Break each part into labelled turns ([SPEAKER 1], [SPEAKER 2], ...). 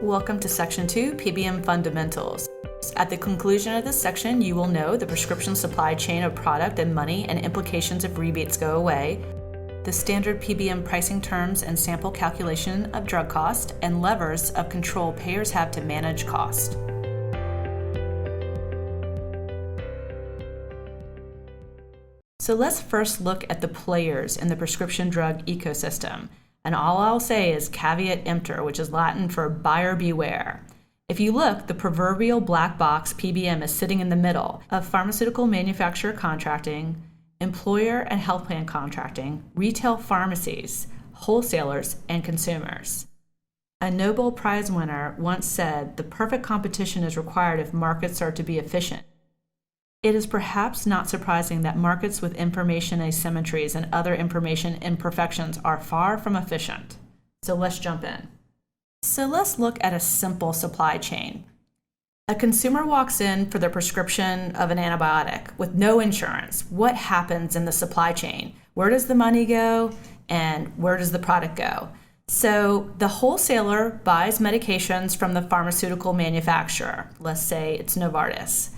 [SPEAKER 1] Welcome to Section 2, PBM Fundamentals. At the conclusion of this section, you will know the prescription supply chain of product and money and implications if rebates go away, the standard PBM pricing terms and sample calculation of drug cost, and levers of control payers have to manage cost. So let's first look at the players in the prescription drug ecosystem. And all I'll say is caveat emptor, which is Latin for buyer beware. If you look, the proverbial black box PBM is sitting in the middle of pharmaceutical manufacturer contracting, employer and health plan contracting, retail pharmacies, wholesalers, and consumers. A Nobel Prize winner once said, "The perfect competition is required if markets are to be efficient." It is perhaps not surprising that markets with information asymmetries and other information imperfections are far from efficient. So let's jump in. So let's look at a simple supply chain. A consumer walks in for the prescription of an antibiotic with no insurance. What happens in the supply chain? Where does the money go and where does the product go? So the wholesaler buys medications from the pharmaceutical manufacturer. Let's say it's Novartis.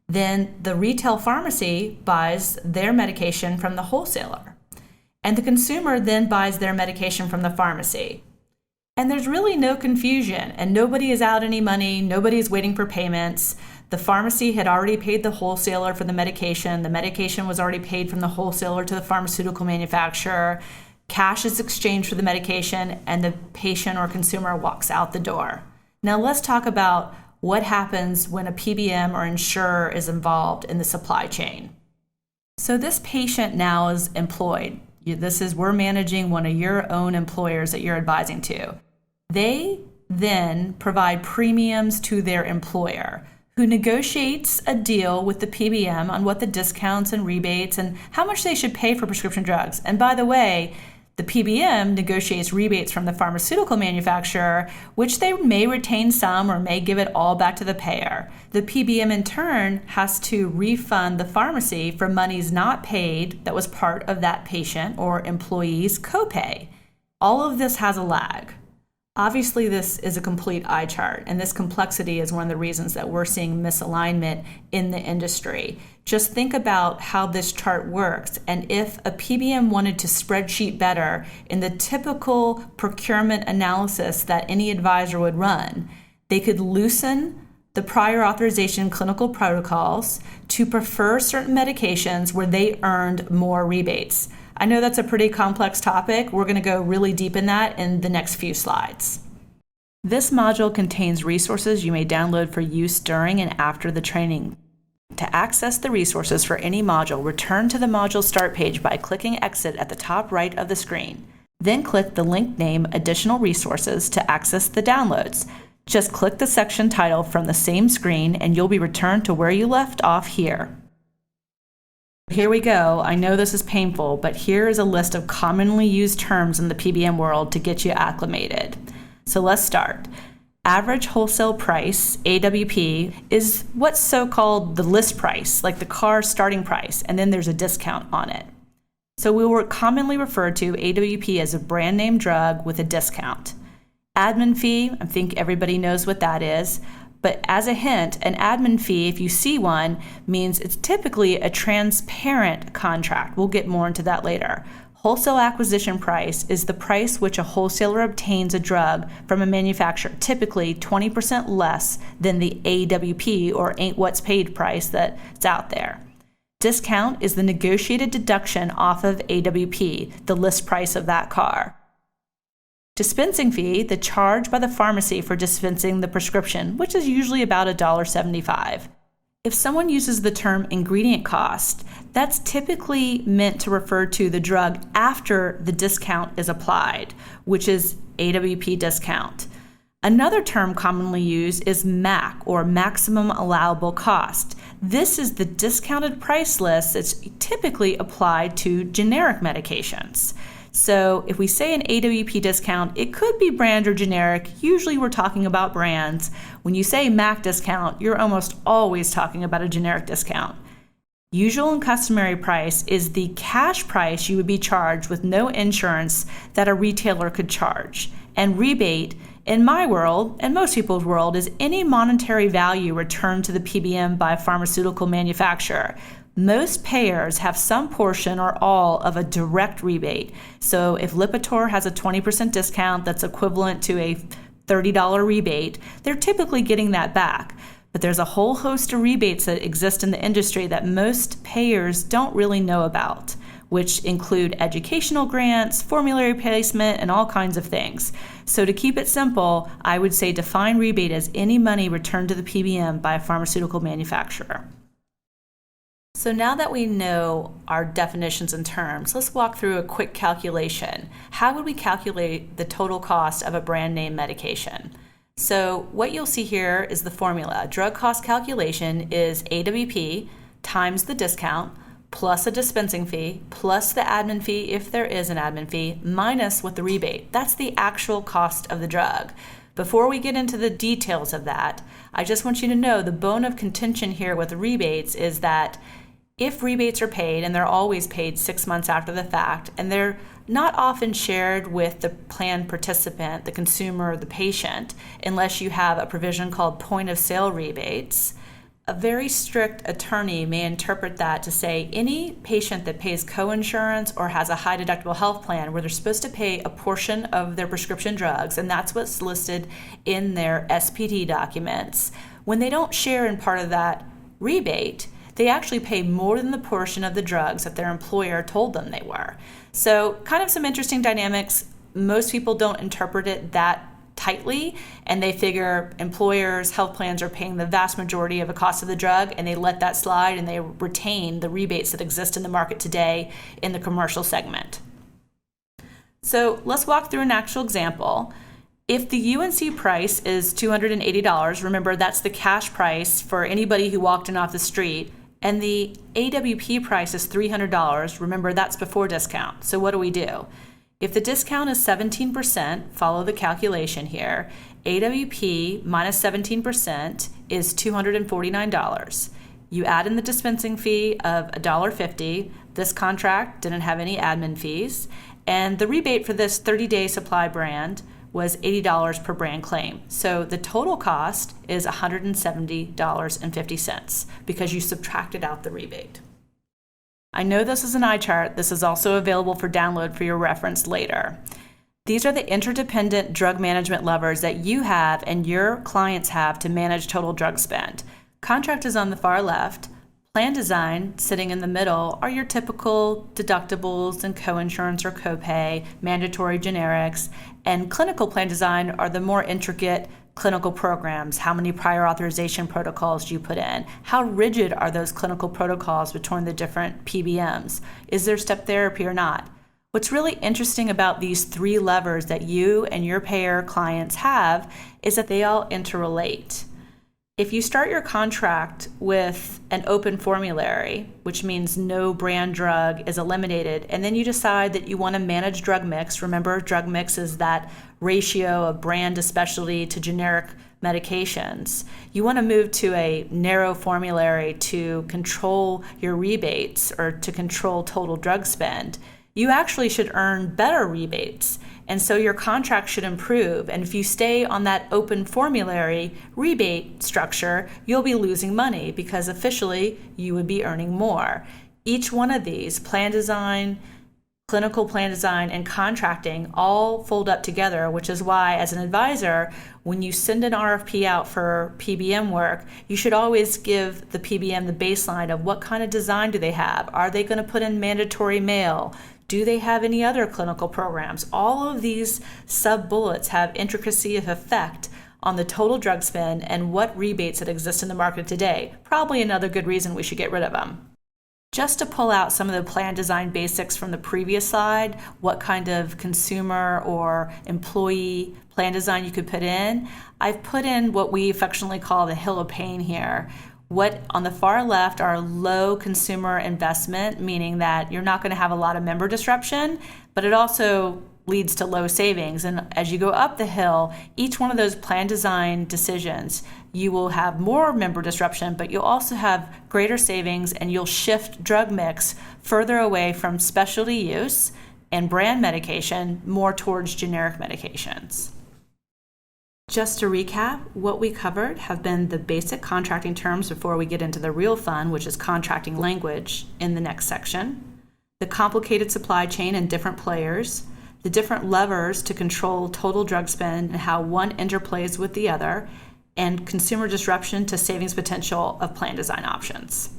[SPEAKER 1] Then the retail pharmacy buys their medication from the wholesaler. And the consumer then buys their medication from the pharmacy. And there's really no confusion, and nobody is out any money, nobody is waiting for payments. The pharmacy had already paid the wholesaler for the medication was already paid from the wholesaler to the pharmaceutical manufacturer. Cash is exchanged for the medication, and the patient or consumer walks out the door. Now let's talk about what happens when a PBM or insurer is involved in the supply chain. So this patient now is employed. We're managing one of your own employers that you're advising to. They then provide premiums to their employer, who negotiates a deal with the PBM on what the discounts and rebates and how much they should pay for prescription drugs. And by the way, the PBM negotiates rebates from the pharmaceutical manufacturer, which they may retain some or may give it all back to the payer. The PBM in turn has to refund the pharmacy for monies not paid that was part of that patient or employee's copay. All of this has a lag. Obviously, this is a complete eye chart, and this complexity is one of the reasons that we're seeing misalignment in the industry. Just think about how this chart works, and if a PBM wanted to spreadsheet better in the typical procurement analysis that any advisor would run, they could loosen the prior authorization clinical protocols to prefer certain medications where they earned more rebates. I know that's a pretty complex topic. We're going to go really deep in that in the next few slides. This module contains resources you may download for use during and after the training. To access the resources for any module, return to the module start page by clicking Exit at the top right of the screen. Then click the link name Additional Resources to access the downloads. Just click the section title from the same screen and you'll be returned to where you left off here. Here we go. I know this is painful, but here is a list of commonly used terms in the PBM world to get you acclimated. So let's start. Average wholesale price, AWP, is what's so-called the list price, like the car starting price, and then there's a discount on it. So we will commonly refer to AWP as a brand name drug with a discount. Admin fee, I think everybody knows what that is. But as a hint, an admin fee, if you see one, means it's typically a transparent contract. We'll get more into that later. Wholesale acquisition price is the price which a wholesaler obtains a drug from a manufacturer, typically 20% less than the AWP or ain't what's paid price that's out there. Discount is the negotiated deduction off of AWP, the list price of that car. Dispensing fee, the charge by the pharmacy for dispensing the prescription, which is usually about $1.75. If someone uses the term ingredient cost, that's typically meant to refer to the drug after the discount is applied, which is AWP discount. Another term commonly used is MAC, or maximum allowable cost. This is the discounted price list that's typically applied to generic medications. So if we say an AWP discount, it could be brand or generic. Usually we're talking about brands. When you say MAC discount, you're almost always talking about a generic discount. Usual and customary price is the cash price you would be charged with no insurance that a retailer could charge. And rebate In my world, and most people's world, is any monetary value returned to the PBM by a pharmaceutical manufacturer. Most payers have some portion or all of a direct rebate. So if Lipitor has a 20% discount that's equivalent to a $30 rebate, they're typically getting that back. But there's a whole host of rebates that exist in the industry that most payers don't really know about, which include educational grants, formulary placement, and all kinds of things. So to keep it simple, I would say define rebate as any money returned to the PBM by a pharmaceutical manufacturer. So now that we know our definitions and terms, let's walk through a quick calculation. How would we calculate the total cost of a brand name medication? So what you'll see here is the formula. Drug cost calculation is AWP times the discount plus a dispensing fee plus the admin fee, if there is an admin fee, minus what the rebate. That's the actual cost of the drug. Before we get into the details of that, I just want you to know the bone of contention here with the rebates is that if rebates are paid, and they're always paid 6 months after the fact, and they're not often shared with the plan participant, the consumer, the patient, unless you have a provision called point of sale rebates, a very strict attorney may interpret that to say any patient that pays coinsurance or has a high deductible health plan where they're supposed to pay a portion of their prescription drugs, and that's what's listed in their SPD documents, when they don't share in part of that rebate, they actually pay more than the portion of the drugs that their employer told them they were. So kind of some interesting dynamics. Most people don't interpret it that tightly, and they figure employers, health plans are paying the vast majority of the cost of the drug, and they let that slide and they retain the rebates that exist in the market today in the commercial segment. So let's walk through an actual example. If the UNC price is $280, remember that's the cash price for anybody who walked in off the street, and the AWP price is $300, remember that's before discount. So what do? If the discount is 17%, follow the calculation here, AWP minus 17% is $249. You add in the dispensing fee of $1.50. This contract didn't have any admin fees, and the rebate for this 30-day supply brand was $80 per brand claim. So the total cost is $170.50 because you subtracted out the rebate. I know this is an eye chart. This is also available for download for your reference later. These are the interdependent drug management levers that you have and your clients have to manage total drug spend. Contract is on the far left. Plan design, sitting in the middle, are your typical deductibles and coinsurance or copay, mandatory generics, and clinical plan design are the more intricate clinical programs. How many prior authorization protocols do you put in? How rigid are those clinical protocols between the different PBMs? Is there step therapy or not? What's really interesting about these three levers that you and your payer clients have is that they all interrelate. If you start your contract with an open formulary, which means no brand drug is eliminated, and then you decide that you want to manage drug mix, remember drug mix is that ratio of brand to specialty to generic medications. You want to move to a narrow formulary to control your rebates or to control total drug spend. You actually should earn better rebates. And so your contract should improve. And if you stay on that open formulary rebate structure, you'll be losing money because officially you would be earning more. Each one of these, plan design, clinical plan design, and contracting all fold up together, which is why as an advisor, when you send an RFP out for PBM work, you should always give the PBM the baseline of what kind of design do they have? Are they going to put in mandatory mail? Do they have any other clinical programs? All of these sub-bullets have intricacy of effect on the total drug spend and what rebates that exist in the market today. Probably another good reason we should get rid of them. Just to pull out some of the plan design basics from the previous slide, what kind of consumer or employee plan design you could put in, I've put in what we affectionately call the hill of pain here. What on the far left are low consumer investment, meaning that you're not going to have a lot of member disruption, but it also leads to low savings. And as you go up the hill, each one of those plan design decisions, you will have more member disruption, but you'll also have greater savings, and you'll shift drug mix further away from specialty use and brand medication more towards generic medications. Just to recap, what we covered have been the basic contracting terms before we get into the real fun, which is contracting language, in the next section, the complicated supply chain and different players, the different levers to control total drug spend and how one interplays with the other, and consumer disruption to savings potential of plan design options.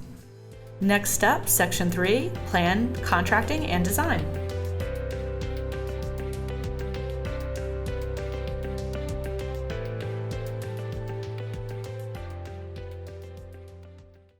[SPEAKER 1] Next up, Section 3, Plan, Contracting, and Design.